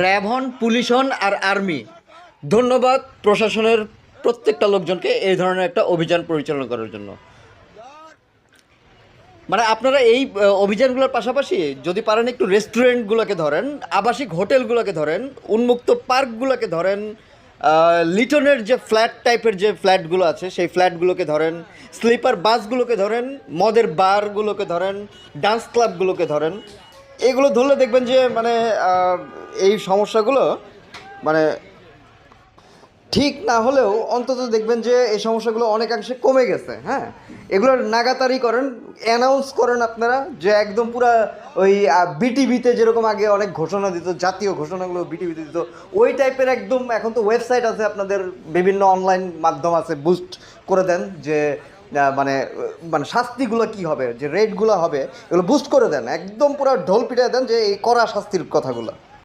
RAB হন, police হন আর army, ধন্যবাদ প্রশাসনের প্রত্যেকটা লোকজনকে এই ধরনের একটা অভিযান পরিচালনা করার জন্য। মানে আপনারা এই অভিযানগুলোর পাশাপাশি যদি পারেন একটু রেস্টুরেন্টগুলোকে ধরেন, আবাসিক হোটেলগুলোকে ধরেন, উন্মুক্ত পার্কগুলোকে ধরেন, লিটনের যে ফ্ল্যাট টাইপের যে ফ্ল্যাটগুলো আছে সেই ফ্ল্যাটগুলোকে ধরেন, স্লিপার বাসগুলোকে ধরেন, মদের বারগুলোকে ধরেন, ডান্স ক্লাবগুলোকে ধরেন। এগুলো ধরলে দেখবেন যে মানে এই সমস্যাগুলো মানে ঠিক না হলেও অন্তত দেখবেন যে এই সমস্যাগুলো অনেকাংশে কমে গেছে। হ্যাঁ, এগুলোর নাগাতারি করেন, অ্যানাউন্স করেন আপনারা, যে একদম পুরা ওই বিটিভিতে যেরকম আগে অনেক ঘোষণা দিত, জাতীয় ঘোষণাগুলো বিটিভিতে দিত, ওই টাইপের একদম। এখন তো ওয়েবসাইট আছে আপনাদের, বিভিন্ন অনলাইন মাধ্যম আছে, বুস্ট করে দেন যে মানে মানে শাস্তিগুলো কি হবে, যে রেটগুলো হবে, এগুলো বুস্ট করে দেন, একদম পুরো ঢোল পিটিয়ে দেন যে এই কড়া শাস্তির কথাগুলো।